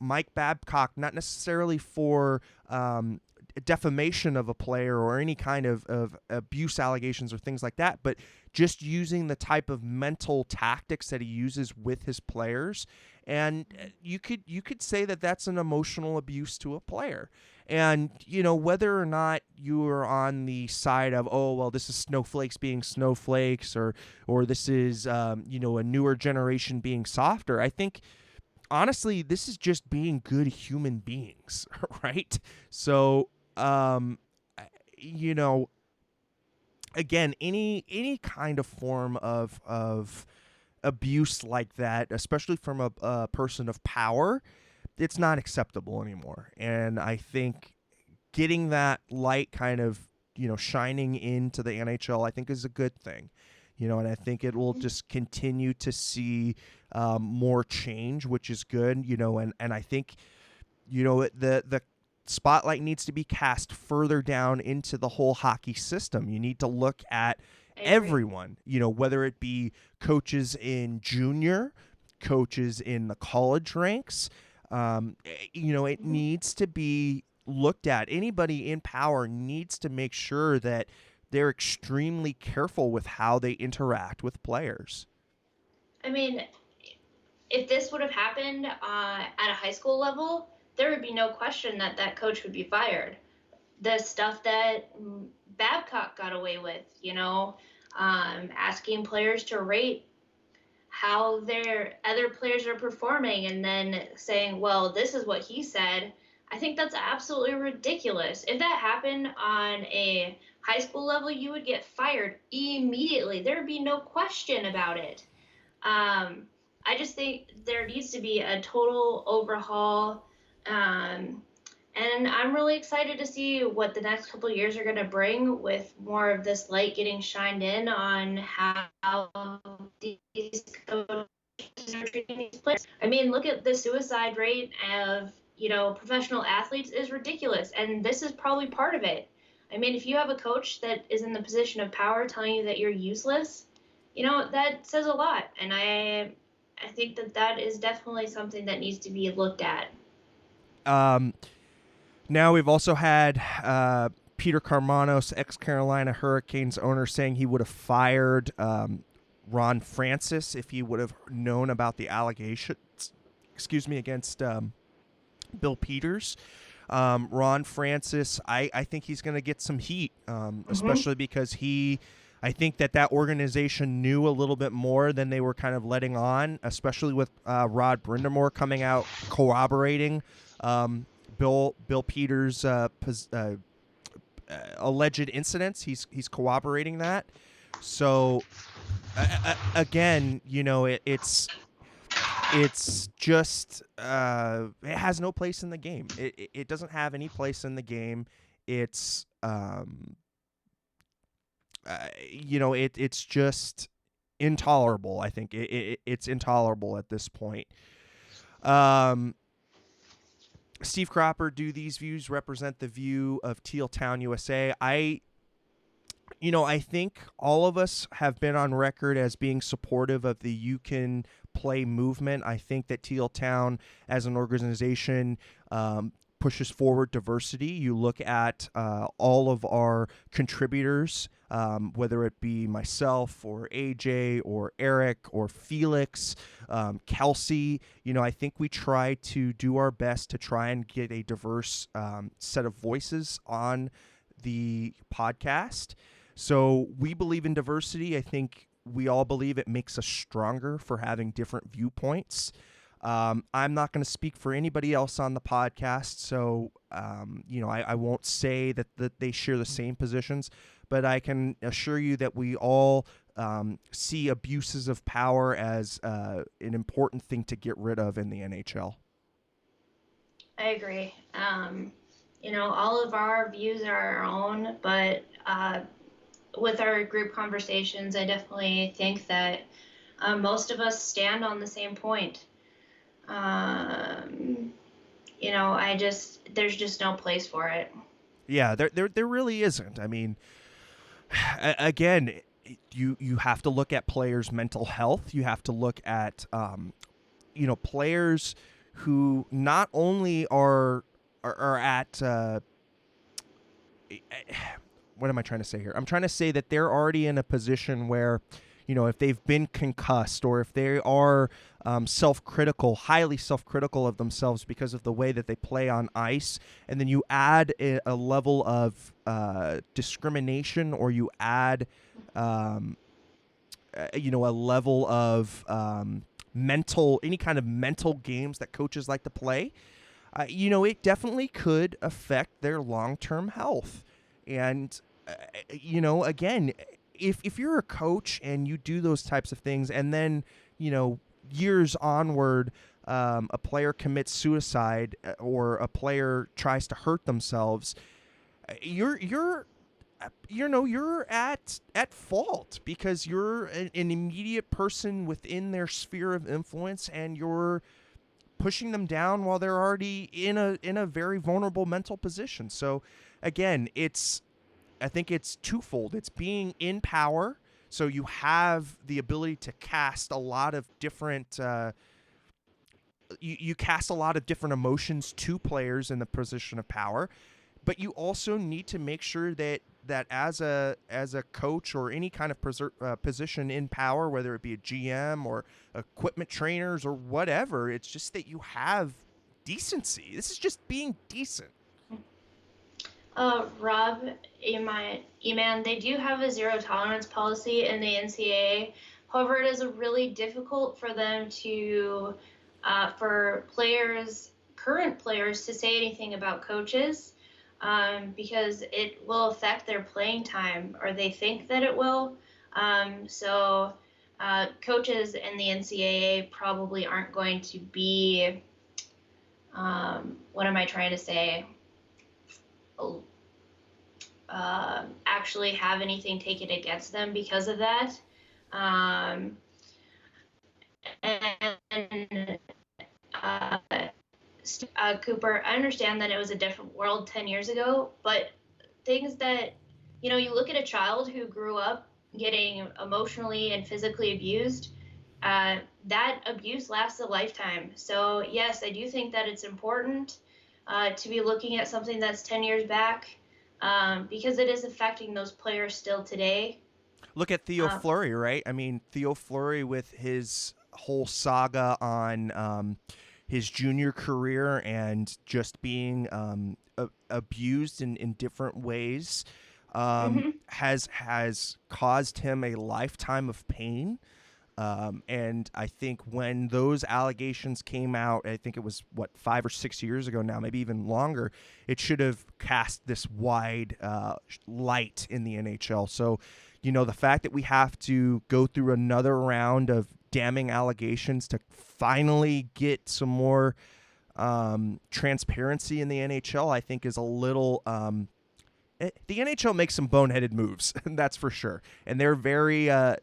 Mike Babcock, not necessarily for defamation of a player or any kind of abuse allegations or things like that, but just using the type of mental tactics that he uses with his players. And you could say that that's an emotional abuse to a player. And, whether or not you are on the side of, oh, well, this is snowflakes being snowflakes, or this is, a newer generation being softer, I think, honestly, this is just being good human beings, right? So, again, any kind of form of abuse like that, especially from a person of power, it's not acceptable anymore. And I think getting that light kind of, shining into the NHL, I think is a good thing. And I think it will just continue to see more change, which is good, and I think, the spotlight needs to be cast further down into the whole hockey system. You need to look at everyone, whether it be coaches in junior, coaches in the college ranks. It needs to be looked at. Anybody in power needs to make sure that they're extremely careful with how they interact with players. I mean, if this would have happened at a high school level, there would be no question that that coach would be fired. The stuff that Babcock got away with, asking players to rate how their other players are performing and then saying, well, this is what he said. I think that's absolutely ridiculous. If that happened on a high school level, you would get fired immediately. There would be no question about it. I just think there needs to be a total overhaul. And I'm really excited to see what the next couple of years are going to bring with more of this light getting shined in on how these coaches are treating these players. I mean, look at the suicide rate of, professional athletes is ridiculous. And this is probably part of it. I mean, if you have a coach that is in the position of power telling you that you're useless, that says a lot. And I think that is definitely something that needs to be looked at. Now we've also had Peter Carmanos, ex-Carolina Hurricanes owner, saying he would have fired Ron Francis if he would have known about the allegations, against Bill Peters. Ron Francis, I think he's going to get some heat, especially because I think that organization knew a little bit more than they were kind of letting on, especially with Rod Brindamore coming out corroborating Bill Peters' alleged incidents. He's corroborating that. So again, it's just it has no place in the game. It doesn't have any place in the game. It's it's just intolerable. I think it's intolerable at this point. Steve Cropper, do these views represent the view of Teal Town, USA? I think all of us have been on record as being supportive of the You Can Play movement. I think that Teal Town as an organization pushes forward diversity. You look at all of our contributors, whether it be myself or AJ or Eric or Felix, Kelsey. I think we try to do our best to try and get a diverse set of voices on the podcast. So we believe in diversity. I think we all believe it makes us stronger for having different viewpoints. I'm not going to speak for anybody else on the podcast, so I won't say that they share the same positions, but I can assure you that we all see abuses of power as an important thing to get rid of in the NHL. I agree. All of our views are our own, but with our group conversations, I definitely think that most of us stand on the same point. There's just no place for it. Yeah, there really isn't. I mean, again, you have to look at players' mental health. You have to look at players who not only are at what am I trying to say here? I'm trying to say that they're already in a position where, if they've been concussed or if they are self-critical, highly self-critical of themselves because of the way that they play on ice, and then you add a level of discrimination, or you add, a level of any kind of mental games that coaches like to play, it definitely could affect their long-term health. And, again, if you're a coach and you do those types of things, and then, years onward, a player commits suicide or a player tries to hurt themselves, you're at fault because you're an immediate person within their sphere of influence, and you're pushing them down while they're already in a very vulnerable mental position. So again, I think it's twofold. It's being in power, so you have the ability to cast a lot of different you cast a lot of different emotions to players in the position of power, but you also need to make sure that as a coach or any kind of position in power, whether it be a GM or equipment trainers or whatever, it's just that you have decency. This is just being decent. Rob, E-Man, they do have a zero tolerance policy in the NCAA. However, it is really difficult for them to, for current players, to say anything about coaches, because it will affect their playing time, or they think that it will. So coaches in the NCAA probably aren't going to be, what am I trying to say? Actually have anything taken against them because of that. Cooper, I understand that it was a different world 10 years ago, but things that, you look at a child who grew up getting emotionally and physically abused, that abuse lasts a lifetime. So yes, I do think that it's important to be looking at something that's 10 years back. because it is affecting those players still today. Look at Theo Fleury, right? I mean, Theo Fleury with his whole saga on his junior career and just being abused in different ways has caused him a lifetime of pain. And I think when those allegations came out, I think it was, 5 or 6 years ago now, maybe even longer, it should have cast this wide light in the NHL. So, the fact that we have to go through another round of damning allegations to finally get some more transparency in the NHL, I think is a little... the NHL makes some boneheaded moves, that's for sure, and they're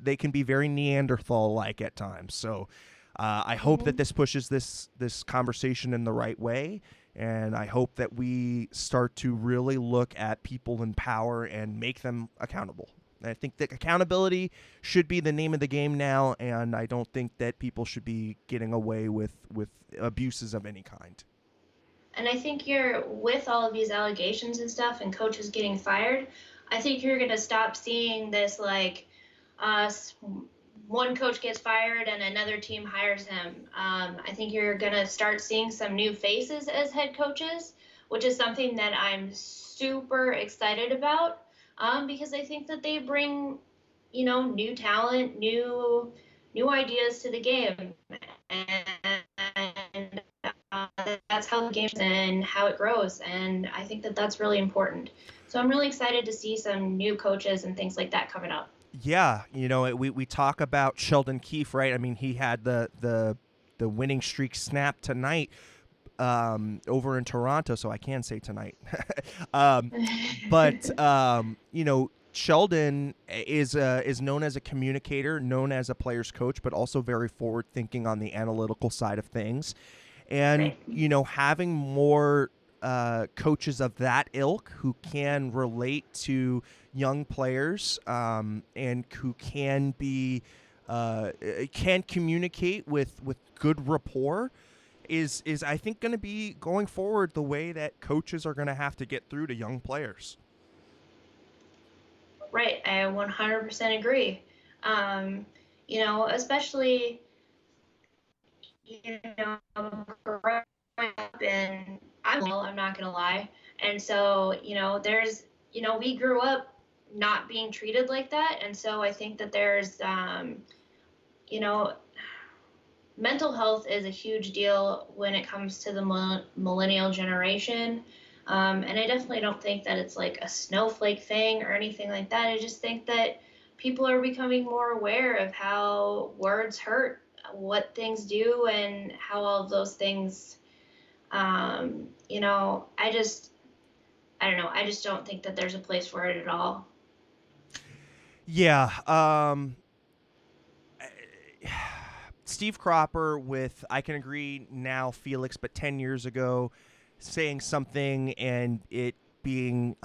they can be very Neanderthal-like at times. So I hope that this pushes this conversation in the right way, and I hope that we start to really look at people in power and make them accountable. I think that accountability should be the name of the game now, and I don't think that people should be getting away with abuses of any kind. And I think with all of these allegations and stuff and coaches getting fired, I think you're going to stop seeing this like one coach gets fired and another team hires him. I think you're going to start seeing some new faces as head coaches, which is something that I'm super excited about because I think that they bring, new talent, new ideas to the game. And that's how the game and how it grows, and I think that that's really important. So I'm really excited to see some new coaches and things like that coming up. Yeah, we talk about Sheldon Keefe, right? I mean, he had the winning streak snap tonight over in Toronto, so I can say tonight. But Sheldon is known as a communicator, known as a player's coach, but also very forward thinking on the analytical side of things. And, Right. Having more coaches of that ilk who can relate to young players and who can communicate with good rapport is I think going to be going forward the way that coaches are going to have to get through to young players. Right, I 100% agree. Especially growing up in I'm not gonna lie, and so there's we grew up not being treated like that, and so I think that there's you know mental health is a huge deal when it comes to the millennial generation. And I definitely don't think that it's like a snowflake thing or anything like that. I just think that people are becoming more aware of how words hurt, what things do, and how all of those things, I don't know. I just don't think that there's a place for it at all. Yeah. Steve Cropper with, I can agree now, Felix, but 10 years ago, saying something and it being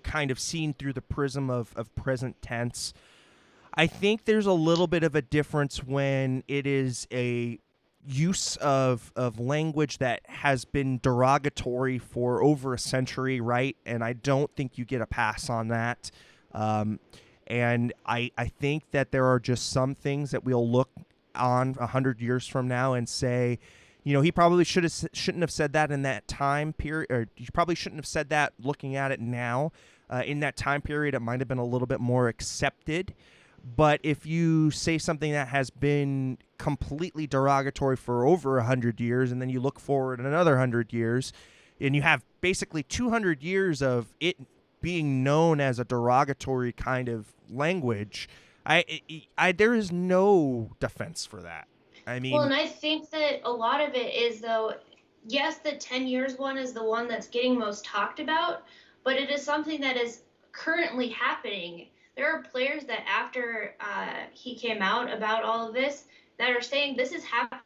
kind of seen through the prism of present tense. I think there's a little bit of a difference when it is a use of language that has been derogatory for over a century, right? And I don't think you get a pass on that. And I think that there are just some things that we'll look on 100 years from now and say, he probably shouldn't have said that in that time period, or he probably shouldn't have said that looking at it now. In that time period, it might have been a little bit more accepted. But if you say something that has been completely derogatory for over 100 years, and then you look forward another 100 years, and you have basically 200 years of it being known as a derogatory kind of language, there is no defense for that. I mean, Well, and I think that a lot of it is, though, yes, the 10 years one is the one that's getting most talked about, but it is something that is currently happening. There are players that after he came out about all of this that are saying this is happening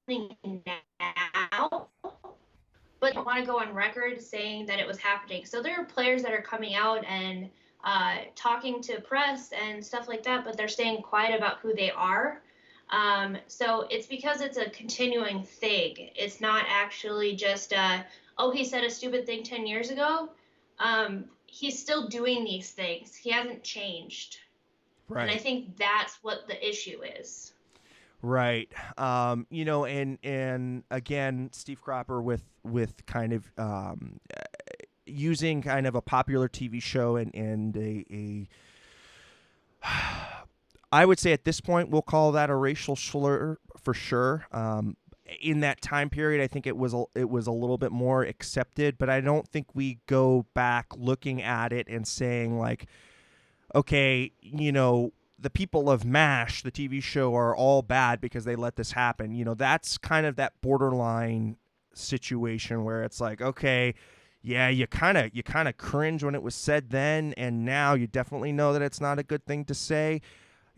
now, but don't want to go on record saying that it was happening. So there are players that are coming out and talking to press and stuff like that, but they're staying quiet about who they are. So it's because it's a continuing thing. It's not actually just, he said a stupid thing 10 years ago. he's still doing these things. He hasn't changed. Right. And I think that's what the issue is. Right. And again, Steve Cropper with kind of using kind of a popular TV show and a I would say at this point we'll call that a racial slur for sure. In that time period, I think it was a little bit more accepted, but I don't think we go back looking at it and saying like, okay, the people of MASH, the TV show, are all bad because they let this happen. That's kind of that borderline situation where it's like, okay, yeah, you kind of cringe when it was said then, and now you definitely know that it's not a good thing to say.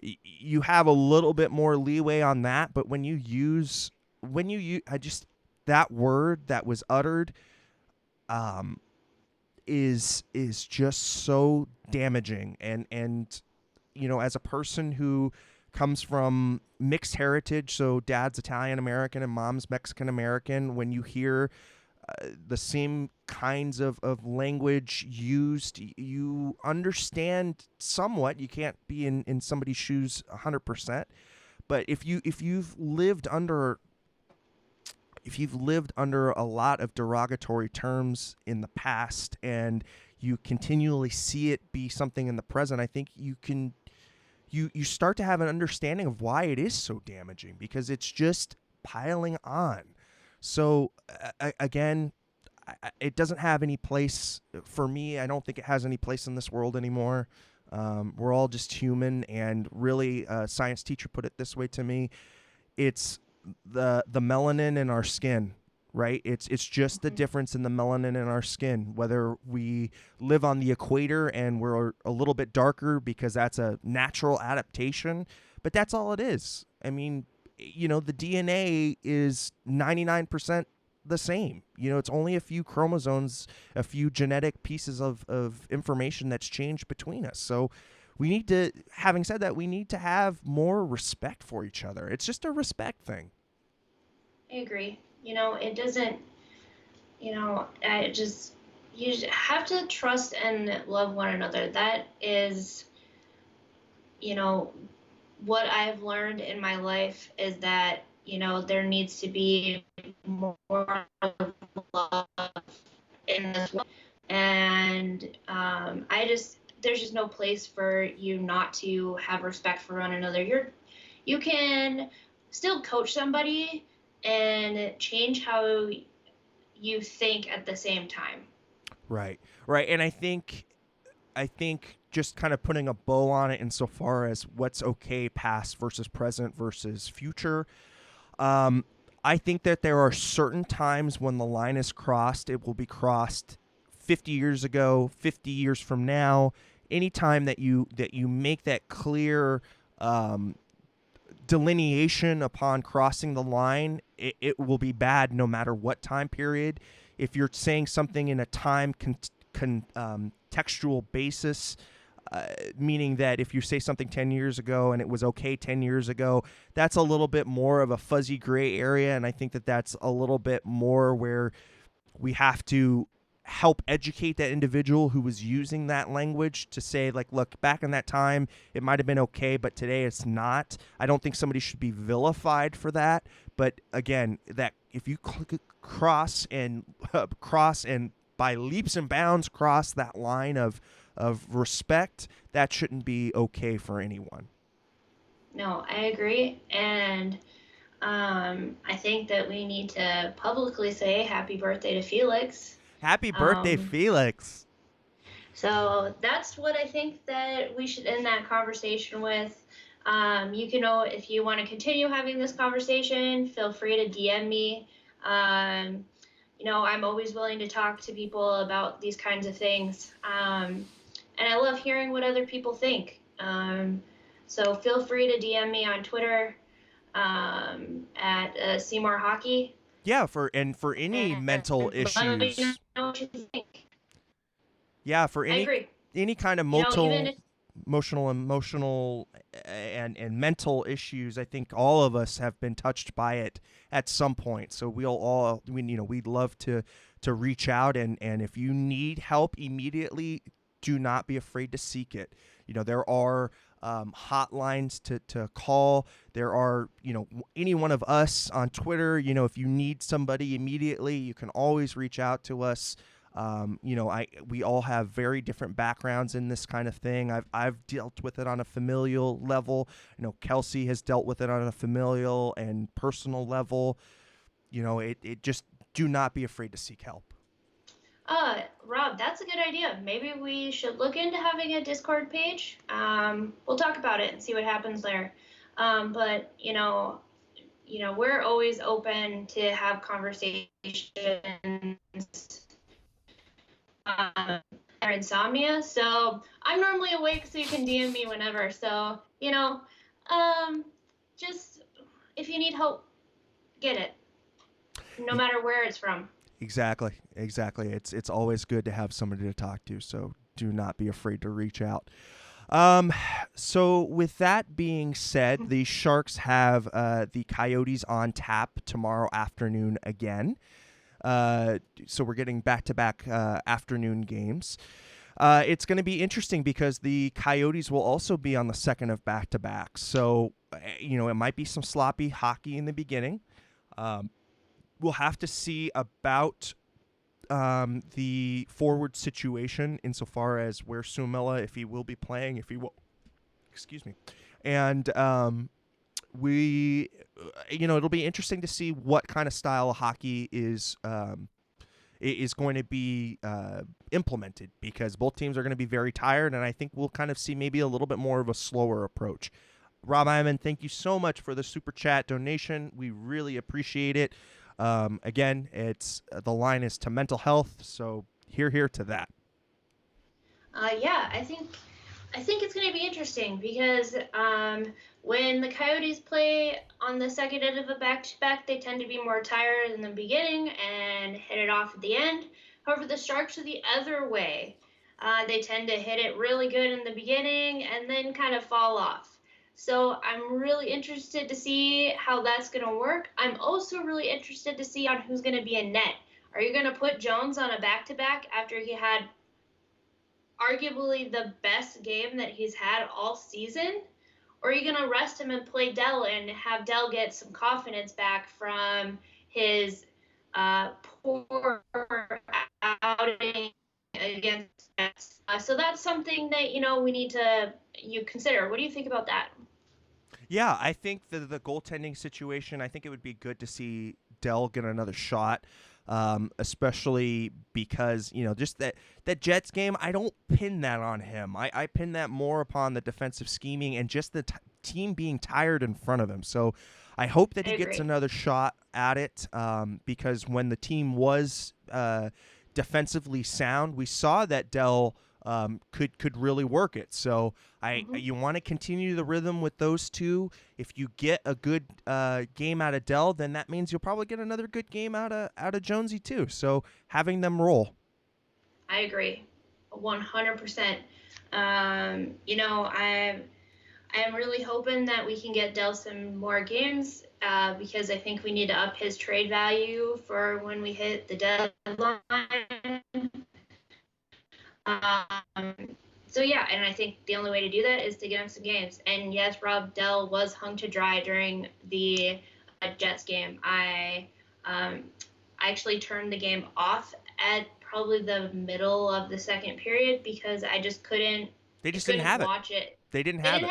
You have a little bit more leeway on that, but when you use that word that was uttered, is just so damaging, and as a person who comes from mixed heritage, so dad's Italian American and mom's Mexican American, when you hear the same kinds of language used, you understand somewhat. You can't be in somebody's shoes 100%, but if you've lived under a lot of derogatory terms in the past and you continually see it be something in the present, I think you start to have an understanding of why it is so damaging, because it's just piling on. So again, it doesn't have any place for me. I don't think it has any place in this world anymore. We're all just human, and really, a science teacher put it this way to me: it's the melanin in our skin, right? It's just the difference in the melanin in our skin, whether we live on the equator and we're a little bit darker because that's a natural adaptation, but that's all it is. I mean, the DNA is 99% the same. It's only a few chromosomes, a few genetic pieces of information that's changed between us. So having said that, we need to have more respect for each other. It's just a respect thing. I agree. It doesn't, you have to trust and love one another. That is, what I've learned in my life is that, there needs to be more love in this world. And there's just no place for you not to have respect for one another. You can still coach somebody and change how you think at the same time. Right. And I think just kind of putting a bow on it insofar as what's okay past versus present versus future, I think that there are certain times when the line is crossed. It will be crossed 50 years ago, 50 years from now. Anytime that you make that clear delineation upon crossing the line, it will be bad no matter what time period. If you're saying something in a time textual basis, meaning that if you say something 10 years ago and it was okay 10 years ago, that's a little bit more of a fuzzy gray area, and I think that that's a little bit more where we have to help educate that individual who was using that language to say, like, look, back in that time it might have been okay, but today it's not. I don't think somebody should be vilified for that, but again, that if you cross and by leaps and bounds cross that line of respect, that shouldn't be okay for anyone. No, I agree. And I think that we need to publicly say happy birthday to Felix. Happy birthday, Felix. So that's what I think that we should end that conversation with. You can know if you want to continue having this conversation, feel free to DM me. I'm always willing to talk to people about these kinds of things. And I love hearing what other people think. So feel free to DM me on Twitter at Seymour Hockey. Yeah, for any mental issues. Let me know what you think. Yeah, for any kind of mental emotional and mental issues. I think all of us have been touched by it at some point. So we'd love to reach out, and if you need help immediately, do not be afraid to seek it. There are hotlines to call. There are, any one of us on Twitter, if you need somebody immediately, you can always reach out to us. We all have very different backgrounds in this kind of thing. I've dealt with it on a familial level. Kelsey has dealt with it on a familial and personal level. It just, do not be afraid to seek help. Rob, that's a good idea. Maybe we should look into having a Discord page. We'll talk about it and see what happens there. But we're always open to have conversations. Or insomnia, so I'm normally awake, so you can DM me whenever. So just if you need help, get it, no matter where it's from. Exactly. It's always good to have somebody to talk to, so do not be afraid to reach out. So with that being said, the Sharks have the Coyotes on tap tomorrow afternoon again. So we're getting back-to-back afternoon games. It's going to be interesting because the Coyotes will also be on the second of back-to-back. So, it might be some sloppy hockey in the beginning. We'll have to see about the forward situation insofar as where Suomela, if he will be playing, if he will, and it'll be interesting to see what kind of style of hockey is going to be implemented, because both teams are going to be very tired, and I think we'll kind of see maybe a little bit more of a slower approach. Rob Iman, thank you so much for the Super Chat donation. We really appreciate it. Again, the line is to mental health, so hear to that. Yeah, I think it's going to be interesting because when the Coyotes play on the second end of a back-to-back, they tend to be more tired in the beginning and hit it off at the end. However, the Sharks are the other way. They tend to hit it really good in the beginning and then kind of fall off. So I'm really interested to see how that's going to work. I'm also really interested to see on who's going to be in net. Are you going to put Jones on a back-to-back after he had arguably the best game that he's had all season? Or are you going to rest him and play Dell and have Dell get some confidence back from his poor outing against us? So that's something that, we need to consider. What do you think about that? Yeah, I think the goaltending situation, I think it would be good to see Dell get another shot. Especially because, just that Jets game, I don't pin that on him. I pin that more upon the defensive scheming and just the team being tired in front of him. So I hope that he gets another shot at it, because when the team was defensively sound, we saw that Dell could really work it. So you want to continue the rhythm with those two. If you get a good game out of Dell, then that means you'll probably get another good game out of Jonesy too. So having them roll. I agree, 100%. I'm really hoping that we can get Dell some more games because I think we need to up his trade value for when we hit the deadline. So yeah, and I think the only way to do that is to get him some games. And yes, Rob, Dell was hung to dry during the Jets game. I actually turned the game off at probably the middle of the second period because I just couldn't. They just didn't have it. Watch it. They didn't have it.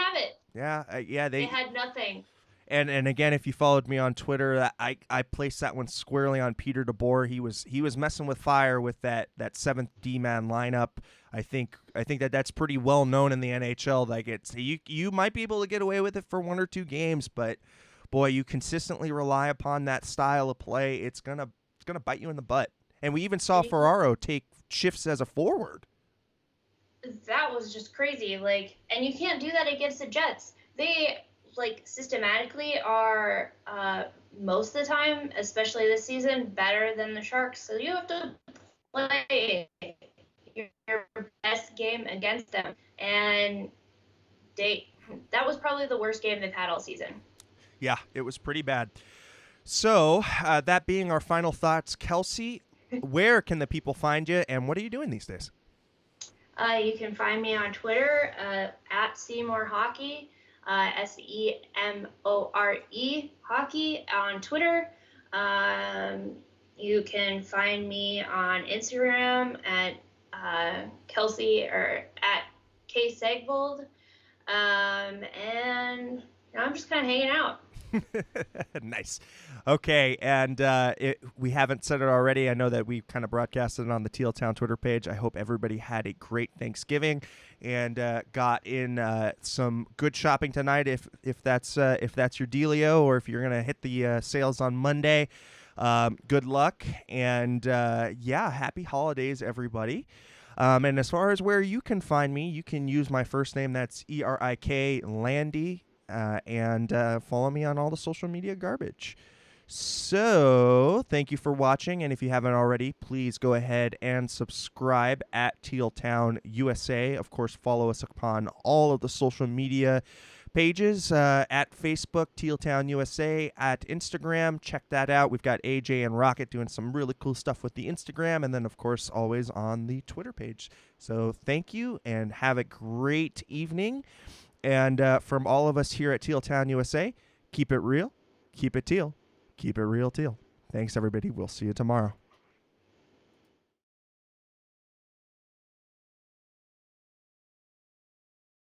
Yeah, they had nothing. And again, if you followed me on Twitter, I placed that one squarely on Peter DeBoer. He was messing with fire with that seventh D-man lineup. I think that's pretty well known in the NHL. Like you might be able to get away with it for one or two games, but boy, you consistently rely upon that style of play, it's gonna bite you in the butt. And we even saw Ferraro take shifts as a forward. That was just crazy. And you can't do that against the Jets. They systematically are most of the time, especially this season, better than the Sharks. So you have to play your best game against them. And that was probably the worst game they've had all season. Yeah, it was pretty bad. So that being our final thoughts, Kelsey, where can the people find you, and what are you doing these days? You can find me on Twitter at Seymour Hockey, SEMORE Hockey on Twitter. You can find me on Instagram at Kelsey or at K Segbold. And I'm just kind of hanging out. Nice. Okay, and we haven't said it already. I know that we kind of broadcasted it on the Teal Town Twitter page. I hope everybody had a great Thanksgiving and got in some good shopping tonight. If that's your dealio, or if you're gonna hit the sales on Monday, good luck, and happy holidays, everybody. And as far as where you can find me, you can use my first name. That's ERIK Landi. And follow me on all the social media garbage. So thank you for watching, and if you haven't already, please go ahead and subscribe at Teal Town USA. Of course, follow us upon all of the social media pages at Facebook, Teal Town USA, at Instagram. Check that out. We've got AJ and Rocket doing some really cool stuff with the Instagram, and then, of course, always on the Twitter page. So thank you, and have a great evening. And from all of us here at Teal Town USA, keep it real, keep it teal, keep it real, Teal. Thanks, everybody. We'll see you tomorrow.